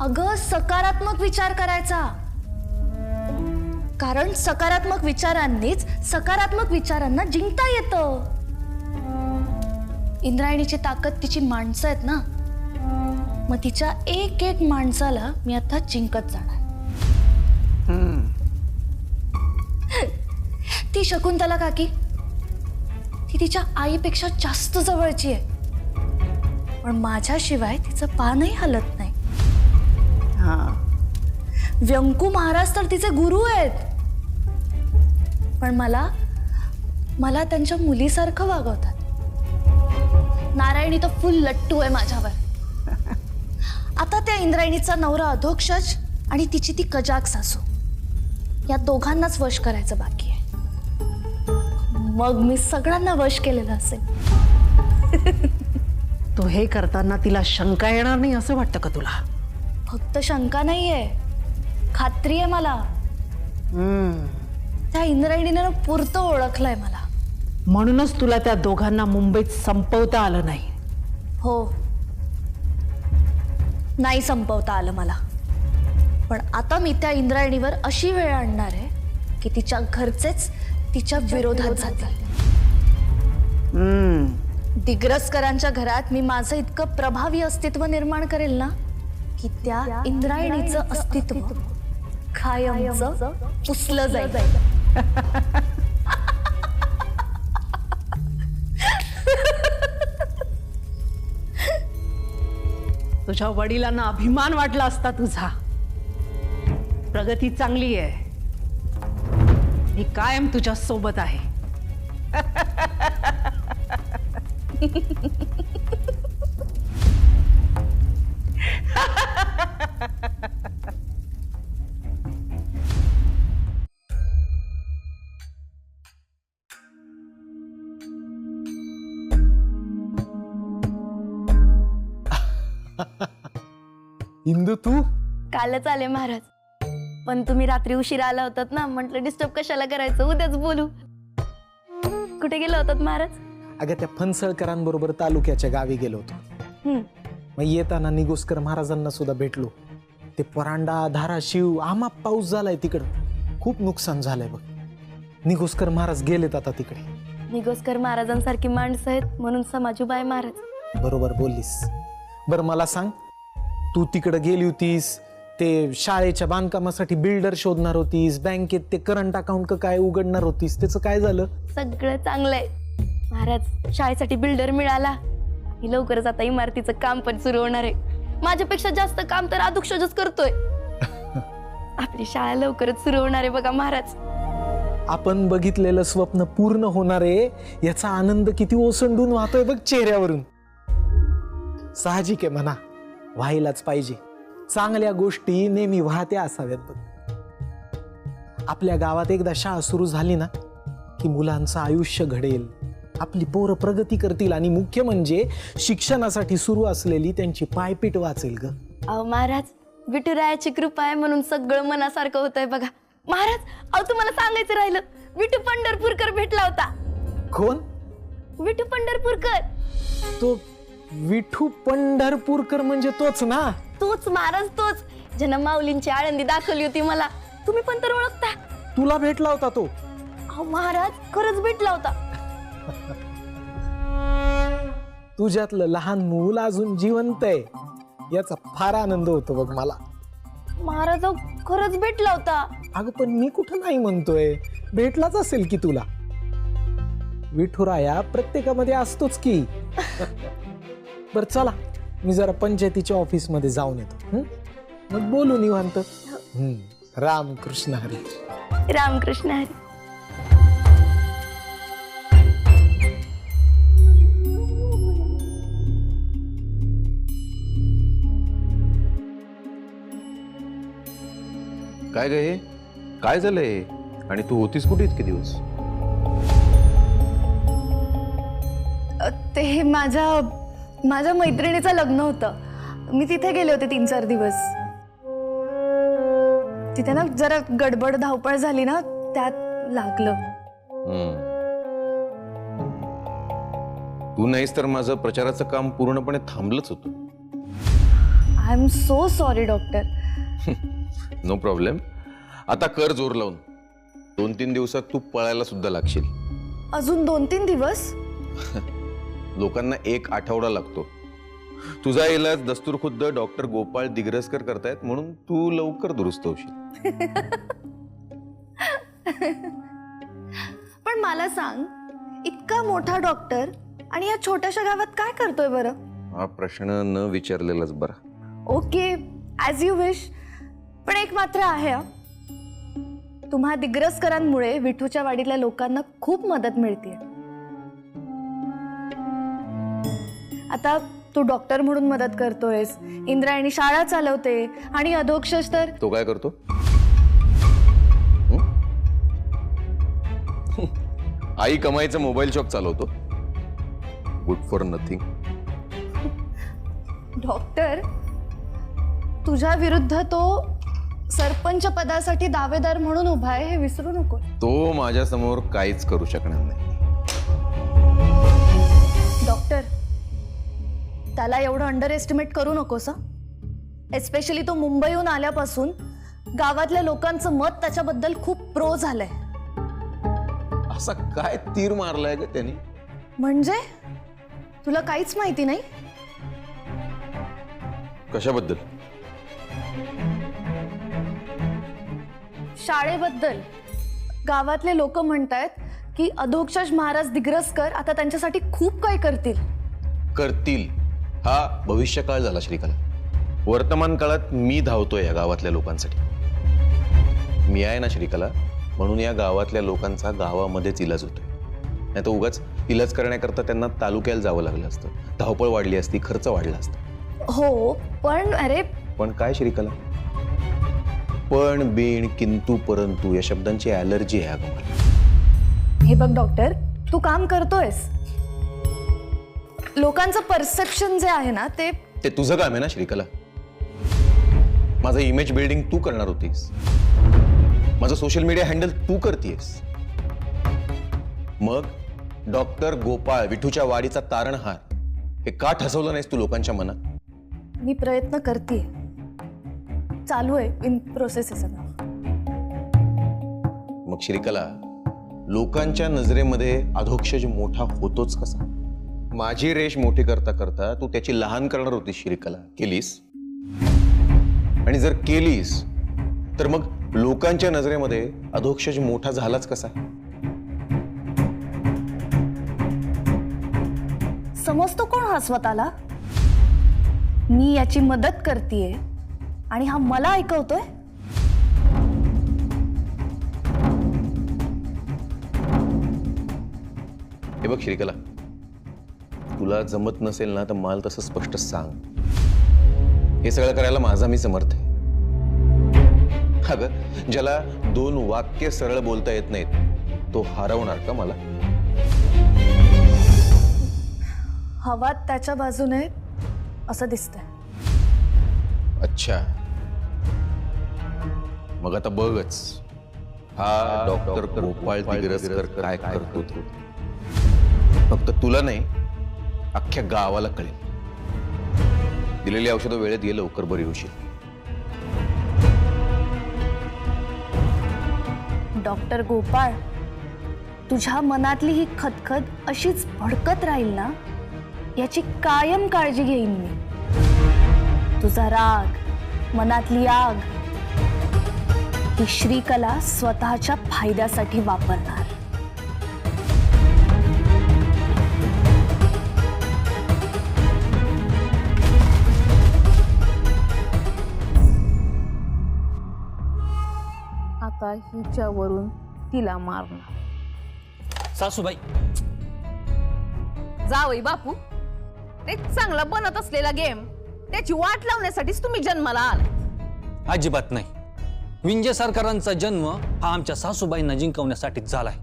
अगं सकारात्मक विचार करायचा, कारण सकारात्मक विचारांनीच सकारात्मक विचारांना जिंकता येतं. इंद्रायणीची ताकद तिची माणसं आहेत ना, मग तिच्या एक एक माणसाला मी आता जिंकत जाणार. ती शकुंतला काकी ती तिच्या आईपेक्षा जास्त जवळची आहे, पण माझ्याशिवाय तिचं पानही हलत नाही. व्यंकू महाराज तर तिचे गुरु आहेत, पण मला मला त्यांच्या मुलीसारखं वागवतात. नारायणी तर फुल लट्टू आहे माझ्यावर. आता त्या इंद्रायणीचा नवरा अधोक्षज आणि तिची ती कजाक सासू, या दोघांनाच वश करायचं बाकी आहे. मग मी सगळ्यांना वश केलेलं असेल. तू हे करताना तिला शंका येणार नाही असं वाटतं का तुला? फक्त शंका नाहीये, खात्री आहे मला. त्या इंद्रायणीने पुरतं ओळखलंय मला. म्हणूनच तुला त्या दोघांना मुंबईत संपवता आलं नाही. हो, नाही संपवता आलं मला, पण आता मी त्या इंद्रायणीवर अशी वेळ आणणार आहे की तिच्या घरचेच तिच्या विरोधात जातील. दिग्रसकरांच्या घरात मी माझं इतकं प्रभावी अस्तित्व निर्माण करेल ना की त्या इंद्रायणीचं अस्तित्व कायमचं पुसलं जाईल. तुझ्या वडिलांना अभिमान वाटला असता तुझा. प्रगती चांगली आहे, मी कायम तुझ्या सोबत आहे. इंदू तू कालच आले महाराज, पण तुम्ही रात्री उशिरा आला होतात ना, म्हटलं डिस्टर्ब कशाला करायचं, उद्याच बोलू. कुठे गेला होतात महाराज? अगं त्या फणसळकरांबरोबर तालुक्याच्या गावी गेलो होतो. मग येताना निगोस्कर महाराजांना सुद्धा भेटलो. ते परांडा धाराशिव आमाप पाऊस झालाय तिकडं, खूप नुकसान झालंय बघ. निगोस्कर महाराज गेलेत आता तिकडे. निगोस्कर महाराजांसारखी माणसं आहेत म्हणून समाजूबाई महाराज. बरोबर बोललीस. बरं मला सांग, तू तिकडे गेली होतीस, ते शाळेच्या बांधकामासाठी बिल्डर शोधणार होतीस, बँकेत ते करंट अकाउंट काय उघडणार होतीस, त्याचं काय झालं? सगळं चांगलंय महाराज. शाळेसाठी बिल्डर मिळाला, लवकरच आता इमारतीचं काम पण सुरू होणार आहे. माझ्यापेक्षा जास्त काम तर अधोक्षजच करतोय. आपली शाळा लवकरच सुरू होणार आहे बघा महाराज. आपण बघितलेलं स्वप्न पूर्ण होणार आहे याचा आनंद किती ओसंडून वाहतोय बघ चेहऱ्यावरून. साहजिक आहे म्हणा, व्हायलाच पाहिजे. चांगल्या गोष्टी नेहमी वाहत्या असाव्यात बघ. आपल्या गावात एकदा शाळा सुरू झाली ना की मुलांचं आयुष्य घडेल, आपली पोरं प्रगती करतील आणि मुख्य म्हणजे शिक्षणासाठी सुरू असलेली त्यांची पायपीट वाचेल ग. अहो महाराज, विठुरायाची कृपा आहे म्हणून सगळं मनासारखं होतंय बघा. महाराज, अहो तुम्हाला सांगायचं राहिलं, विठू पंढरपूरकर भेटला होता. कोण? विठू पंढरपूरकर. तो विठू पंढरपूरकर म्हणजे तोच ना? तोच महाराज, तोच. ज्यानं माऊलींची आळंदी दाखवली होती मला. तुम्ही पण तर ओळखता. तुला भेटला होता तो? अहो महाराज, खरंच भेटला होता. तुझ्यातलं लहान मूल अजून जिवंत आहे याचा फार आनंद होतो बघ मला. महाराज खरंच भेटला होता. अगं पण मी कुठं नाही म्हणतोय, भेटलाच असेल की तुला. विठुराया प्रत्येकामध्ये असतोच की. बर चला, मी जरा पंचायतीच्या ऑफिस मध्ये जाऊन येतो, मग बोलू निवांत. रामकृष्ण हरी. रामकृष्ण हरी. काय ग हे काय झालंय? आणि तू होतीस कुठे इतके दिवस? ते माझ्या मैत्रिणीचं लग्न होतं, मी तिथे गेले होते 3-4 दिवस. तिथे ना जरा गडबड धावपळ झाली ना, त्यात लागलं. तू नाहीस तर माझं प्रचाराचं काम पूर्णपणे थांबलंच होतं. I am so sorry doctor. No problem. आता कर जोर लावून. 2-3 दिवसात तू पळायला सुद्धा लागशील. अजून 2-3 दिवस? लोकांना 1 आठवडा लागतो. तुझा इलाज दस्तूर खुद्द डॉक्टर गोपाळ दिग्रसकर करतायत म्हणून तू लवकर दुरुस्त होशील. पण मला सांग, इतका मोठा डॉक्टर आणि या छोट्याशा गावात काय करतोय बरं? हा प्रश्न न विचारलेलाच बरा. Okay, as you wish. पण एक मात्र आहे हा. तुम्हा दिग्रसकरांमुळे विठूच्या वाडीतल्या लोकांना खूप मदत मिळते. आता तू डॉक्टर म्हणून मदत करतोयस, इंद्रायणी शाळा चालवते आणि अधोक्षज तर तो काय करतो? आई कमाईचा मोबाईल शॉप चालवतो. Good for nothing. डॉक्टर, तुझ्या विरुद्ध तो सरपंच पदासाठी दावेदार म्हणून उभा आहे हे विसरू नको. तो माझ्या समोर काहीच करू शकणार नाही. डॉक्टर, त्याला एवढं अंडर एस्टिमेट करू नकोस. एस्पेशली तो मुंबईहून आल्यापासून गावातल्या लोकांचं मत त्याच्याबद्दल खूप प्रो झालंय. असा काय तीर मारलाय ग त्यांनी? म्हणजे तुला काहीच माहिती नाही? कशाबद्दल? शाळेबद्दल. गावातले लोक म्हणतायत की अधोक्षज महाराज दिग्रसकर आता त्यांच्यासाठी खूप काही करतील. हा भविष्यकाळ झाला श्रीकला. वर्तमान काळात मी धावतोय या गावातल्या लोकांसाठी. मी आहे ना श्रीकला, म्हणून या गावातल्या लोकांचा गावामध्येच इलाज होतोय. नाही तर उगाच इलाज करण्याकरता त्यांना तालुक्याला जावं लागलं असतं, धावपळ वाढली असती, खर्च वाढला असता. हो, पण अरे पण काय श्रीकला? पण, बिन, किंतु, परंतु या शब्दांची ॲलर्जी आहे अगं मला. हे बघ डॉक्टर, तू काम करतोयस. लोकांचं परसेप्शन जे आहे ना ते तुझं काम आहे ना श्रीकला. माझं इमेज बिल्डिंग तू करणार होतीस, माझं सोशल मीडिया हँडल तू करतेस. मग डॉक्टर गोपाळ विठूच्या वाडीचा तारणहार हे का ठसवलं नाहीस तू लोकांच्या मनात? मी प्रयत्न करते, चालू आहे, इन प्रोसेस आहे सगळं. मग श्रीकला, लोकांच्या नजरेमध्ये अधोक्षज मोठा होतोच कसा? माझी रेष मोठी करता करता तू त्याची लहान करणार होतीस श्रीकला. केलीस? आणि जर केलीस तर मग लोकांच्या नजरेमध्ये अधोक्षज मोठा झालाच कसा? समजतो कोण हा स्वतःला? मी याची मदत करतेय आणि हा मला ऐकवतोय. हे बघ श्रीकला, तुला जमत नसेल ना तर मला तसं स्पष्ट सांग. हे सगळं करायला माझा मी समर्थ आहे. अगं, ज्याला 2 वाक्य सरळ बोलता येत नाहीत तो हरवणार का मला? हवा त्याच्या बाजूने असं दिसतंय. अच्छा, मग आता बघच हा डॉक्टर गोपाळ दिग्रसकर काय करतो ते. फक्त तुला नाही, अख्ख्या गावाला कळेल. दिलेली औषधं वेळेत ये, लवकर बरी होशील. डॉक्टर गोपाळ, तुझ्या मनातली ही खदखद अशीच भडकत राहील ना याची कायम काळजी घेईन मी. तुझा राग, मनातली आग ही श्रीकला स्वतःच्या फायद्यासाठी वापरणार. आता हिच्यावरून तिला मारणार. सासूबाई, जावई बापू, ते चांगला बनत असलेला गेम त्याची वाट लावण्यासाठीच तुम्ही जन्माला आला. अजिबात नाही. विंजे सरकारांचा जन्म हा आमच्या सासूबाईंना जिंकवण्यासाठीच झालाय.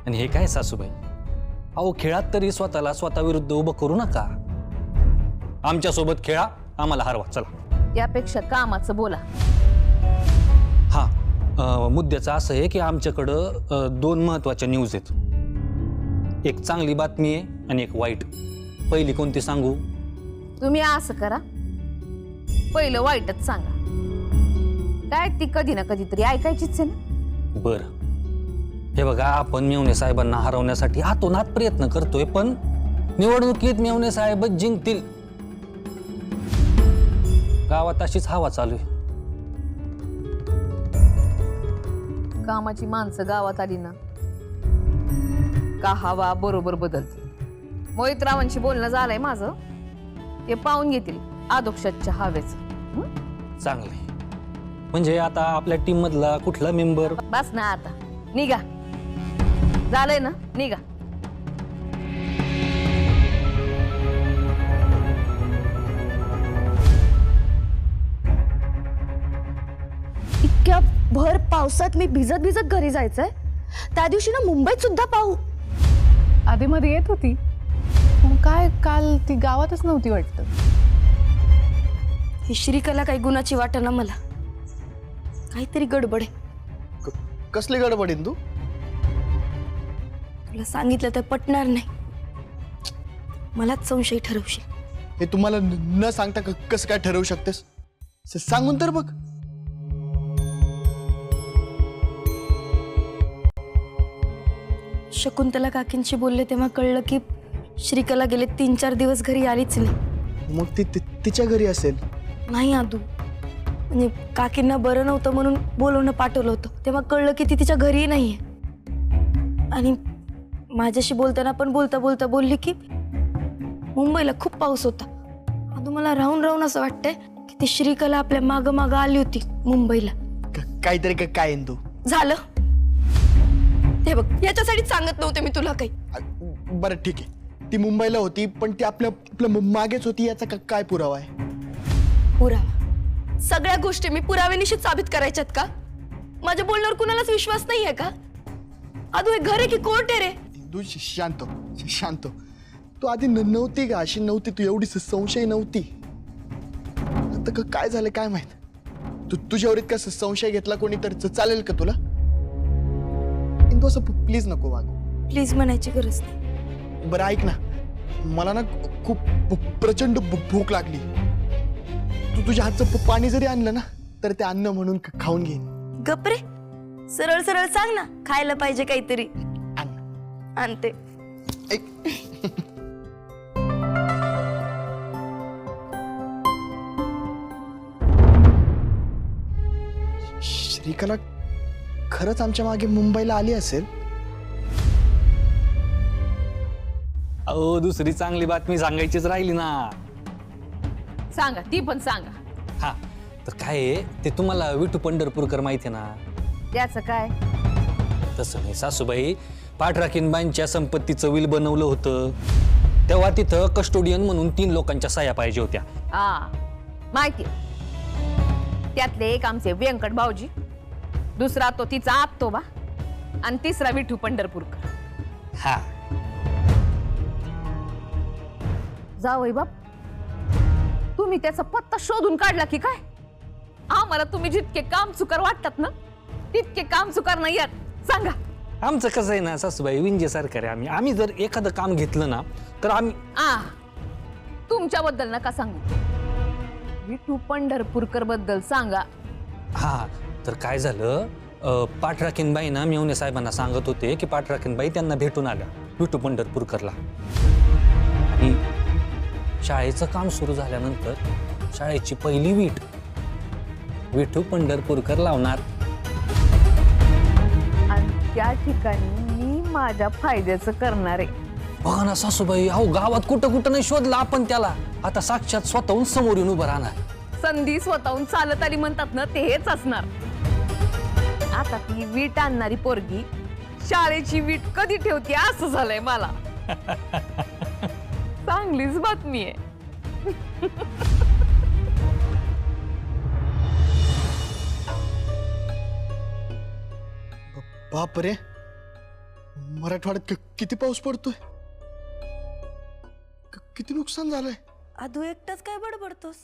आणि हे काय सासूबाई, अहो खेळात तरी स्वतःला स्वतःविरुद्ध उभं करू नका. आमच्या सोबत खेळा, आम्हाला हरवा. चला. यापेक्षा कामाचं बोला. हा, मुद्द्याचं असं आहे की आमच्याकडं 2 महत्वाच्या न्यूज आहेत. एक चांगली बातमी आहे आणि एक वाईट. पहिली कोणती सांगू? तुम्ही असं करा, पहिलं वाईटच सांगा. काय ती कधी ना कधीतरी ऐकायचीच आहे ना. बर, हे बघा, आपण मेवणे साहेबांना हरवण्यासाठी हातोनात प्रयत्न करतोय, पण निवडणुकीत मेवणे साहेबच जिंकतील गावात अशीच हवा चालू आहे. कामाची माणसं गावात आली ना का हवा बरोबर बदलते. मोहितरावांशी बोलणं झालंय माझं, ते पाहून घेतील आदोक्षाच्या हवेच. चांगले, म्हणजे आता आपल्या टीम मधला कुठला मेंबर? बस ना आता, निघा. झालंय ना, निघा. इतक्या भर पावसात मी भिजत भिजत घरी जायचंय. त्या दिवशी ना मुंबईत सुद्धा पाहू. आधी मध्ये येत होती, पण काय काल ती गावातच नव्हती वाटतं. ही श्रीकला काही गुणाची वाटना मला. काहीतरी गडबड आहे. कसली गडबडीन तू? तुला सांगितलं तर पटणार नाही. मलाच संशय ठरवशील. हे तुम्हाला न सांगता कसं काय ठरवू शकतेस? सांगून तर बघ. शकुंतला काकींशी बोलले तेव्हा कळलं की श्रीकला गेले 3-4 दिवस घरी आलीच नाही. मग ती तिच्या घरी असेल. नाही आदू, म्हणजे काकींना बरं नव्हतं म्हणून बोलवणं पाठवलं होतं. तेव्हा कळलं की ती तिच्या घरीही नाहीये. आणि माझ्याशी बोलताना पण बोलता बोलता बोलली की मुंबईला खूप पाऊस होता. आदू, मला राहून राहून असं वाटतंय की ती श्रीकला आपल्या मागं मागं आली होती मुंबईला. काहीतरी काय तू? झालं ते बघ, याच्यासाठी सांगत नव्हते मी तुला काही. बरं ठीक आहे, ती मुंबईला होती पण ती आपल्या मागेच होती, याचा काय पुरावा आहे? पुरावा? सगळ्या गोष्टी मी पुराव्यानिशी साबित करायच्यात का? माझ्या बोलण्यावर कुणालाच विश्वास नाहीये का? आदू, हे घर आहे की कोर्ट आहे रे? तू शांत. तू आधी नव्हती का अशी? नव्हती तू, एवढी संशय नव्हती. आता काय झालं काय माहित. तुझ्यावर इतका संशय घेतला कोणी तर चालेल का तुला? तू असं प्लीज नको वागू. प्लीज म्हणायची गरज नाही. बरं ऐक ना, मला ना खूप प्रचंड भूक लागली. तू तुझ्या हातचं पाणी जरी आणलं ना तर ते अन्न म्हणून खाऊन घेईन. गप रे, सरळ सरळ सांग ना, खायला पाहिजे काहीतरी. आणते. श्रीकला खरंच आमच्या मागे मुंबईला आली असेल? अहो, दुसरी चांगली बातमी सांगायचीच राहिली ना. सांगा, ती पण सांगा. हा, तर काय आहे ते, तुम्हाला विठू पंढरपूरकर माहिती आहे ना? त्याचं काय? तसं नाही सासूबाई, पाठराखीनबाईंच्या संपत्तीचं विल बनवलं होतं तेव्हा तिथं कस्टोडियन म्हणून 3 लोकांच्या सह्या पाहिजे होत्या. हा, माहिती. त्यातले एक आमचे व्यंकट भाऊजी, दुसरा तो तिचा आत्तोबा, आणि तिसरा विठू पंढरपूरकर. हा, जावई बाप, तुम्ही त्याचा पत्ता शोधून काढला की काय? आम्हाला तुम्ही जितके काम चुकार वाटतात ना तितके काम चुकार नाही आहेत. सांगा. आमचं कसं आहे ना सासूबाई, विंजे सरकार आहे. आम्ही जर एखादं काम घेतलं ना तर आम्ही तुमच्याबद्दल नका सांगू, विठू पंढरपूरकर बद्दल सांगा. हा, तर काय झालं, पाठराखीनबाई ना मेवणे साहेबांना सांगत होते की पाठराखीनबाई त्यांना भेटून आल्या विठू पंढरपूरकरला. आणि शाळेचं काम सुरू झाल्यानंतर शाळेची पहिली वीट विठू पंढरपूरकर लावणार. आणि त्या ठिकाणी मी माझ्या फायद्याचं करणार आहे. बघा ना सासूबाई, अहो गावात कुठं कुठं नाही शोधला आपण त्याला. आता साक्षात स्वतःहून समोर येऊन उभं राहणार. संधी स्वतःहून चालत आली म्हणतात ना, ते हेच असणार. आता ती वीट आणणारी पोरगी शाळेची वीट कधी ठेवते असं झालंय मला. चांगलीच बातमी आहे. बाप रे, मराठवाड्यात किती पाऊस पडतोय, किती नुकसान झालंय. आदू, एकटाच काय बडबडतोस?